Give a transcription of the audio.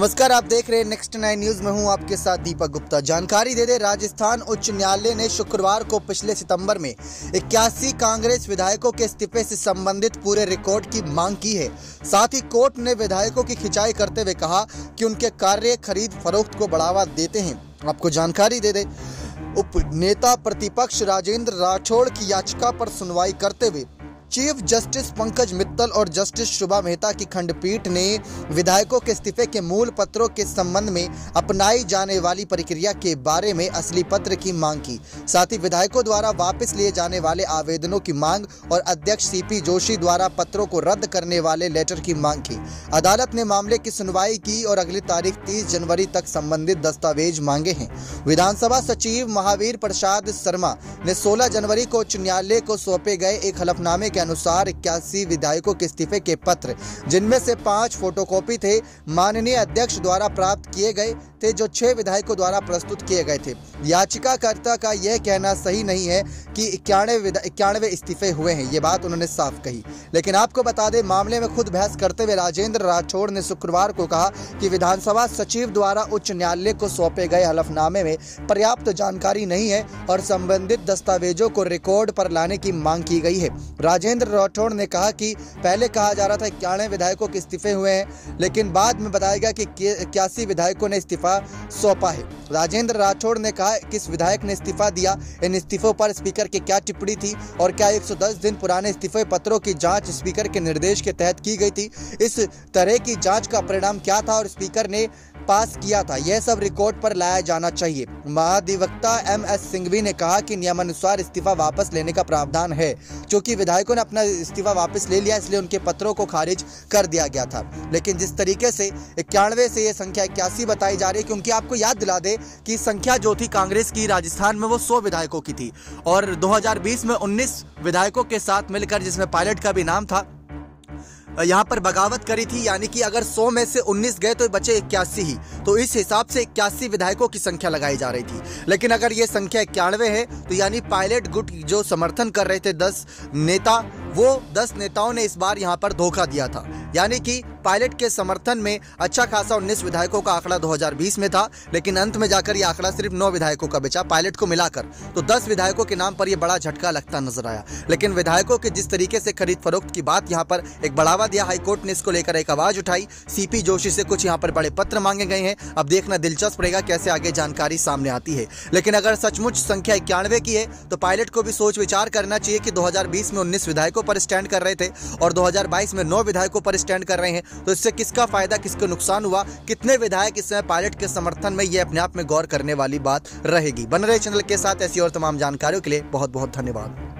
नमस्कार, आप देख रहे हैं नेक्स्ट 9 न्यूज में हूं आपके साथ दीपक गुप्ता। जानकारी दे दे, राजस्थान उच्च न्यायालय ने शुक्रवार को पिछले सितंबर में 81 कांग्रेस विधायकों के इस्तीफे से संबंधित पूरे रिकॉर्ड की मांग की है। साथ ही कोर्ट ने विधायकों की खिंचाई करते हुए कहा कि उनके कार्य खरीद फरोख्त को बढ़ावा देते हैं। आपको जानकारी दे दे, उप नेता प्रतिपक्ष राजेंद्र राठौड़ की याचिका पर सुनवाई करते हुए चीफ जस्टिस पंकज मित्तल और जस्टिस शुभा मेहता की खंडपीठ ने विधायकों के इस्तीफे के मूल पत्रों के संबंध में अपनाई जाने वाली प्रक्रिया के बारे में असली पत्र की मांग की। साथ ही विधायकों द्वारा वापस लिए जाने वाले आवेदनों की मांग और अध्यक्ष सीपी जोशी द्वारा पत्रों को रद्द करने वाले लेटर की मांग की। अदालत ने मामले की सुनवाई की और अगली तारीख 30 जनवरी तक संबंधित दस्तावेज मांगे हैं। विधानसभा सचिव महावीर प्रसाद शर्मा ने 16 जनवरी को उच्च न्यायालय को सौंपे गए एक हलफनामे के अनुसार 81 विधायकों के इस्तीफे के पत्र, जिनमें से 5 फोटोकॉपी थे, माननीय अध्यक्ष द्वारा प्राप्त किए गए थे, जो 6 विधायकों द्वारा प्रस्तुत किए गए थे। याचिकाकर्ता का यह कहना सही नहीं है कि 91 इस्तीफे हुए हैं, ये बात उन्होंने साफ कही। लेकिन आपको बता दें, मामले में खुद बहस करते हुए राजेंद्र राठौड़ ने शुक्रवार को कहा कि विधानसभा सचिव द्वारा उच्च न्यायालय को सौंपे गए हलफनामे में पर्याप्त जानकारी नहीं है और संबंधित दस्तावेजों को रिकॉर्ड पर लाने की मांग की गई है। राजेंद्र राठौड़ ने कहा कि पहले कहा जा रहा था 91 विधायकों के इस्तीफे हुए हैं, लेकिन बाद में बताया गया कि 81 विधायकों ने इस्तीफा सौंपा है। राजेंद्र राठौड़ ने कहा किस विधायक ने इस्तीफा दिया, इन इस्तीफों पर स्पीकर की क्या टिप्पणी थी और क्या 110 दिन पुराने इस्तीफे पत्रों की जांच स्पीकर के निर्देश के तहत की गई थी। इस तरह की जांच का परिणाम क्या था और स्पीकर ने पास किया था, यह सब रिकॉर्ड पर लाया जाना चाहिए। महाधिवक्ता MS सिंघवी ने कहा कि नियमानुसार इस्तीफा वापस लेने का प्रावधान है। क्योंकि विधायकों ने अपना इस्तीफा वापस ले लिया, इसलिए उनके पत्रों को खारिज कर दिया गया था। लेकिन जिस तरीके से 91 से ये संख्या 81 बताई जा रही है, क्योंकि आपको याद दिला दे कि संख्या जो थी कांग्रेस की राजस्थान में वो 100 विधायकों की थी और 2020 में 19 विधायकों के साथ मिलकर, जिसमें पायलट का भी नाम था, यहाँ पर बगावत करी थी। यानी कि अगर 100 में से 19 गए तो बचे 81 ही, तो इस हिसाब से 81 विधायकों की संख्या लगाई जा रही थी। लेकिन अगर ये संख्या 91 है तो यानी पायलट गुट जो समर्थन कर रहे थे 10 नेता, वो 10 नेताओं ने इस बार यहाँ पर धोखा दिया था। यानी कि पायलट के समर्थन में अच्छा खासा 19 विधायकों का आंकड़ा 2020 में था, लेकिन अंत में जाकर यह आंकड़ा सिर्फ 9 विधायकों का बचा पायलट को मिलाकर। तो 10 विधायकों के नाम पर यह बड़ा झटका लगता नजर आया। लेकिन विधायकों के जिस तरीके से खरीद फरोख्त की बात यहाँ पर एक बढ़ावा दिया, हाईकोर्ट ने इसको लेकर एक आवाज उठाई। सीपी जोशी से कुछ यहाँ पर बड़े पत्र मांगे गए हैं। अब देखना दिलचस्प रहेगा कैसे आगे जानकारी सामने आती है। लेकिन अगर सचमुच संख्या 91 की है तो पायलट को भी सोच विचार करना चाहिए कि 2020 में 19 विधायकों पर स्टैंड कर रहे थे और 2022 में 9 विधायकों पर स्टैंड कर रहे हैं, तो इससे किसका फायदा, किसको नुकसान हुआ, कितने विधायक इस समय पायलट के समर्थन में, ये अपने आप में गौर करने वाली बात रहेगी। बन रहे चैनल के साथ ऐसी और तमाम जानकारियों के लिए बहुत बहुत धन्यवाद।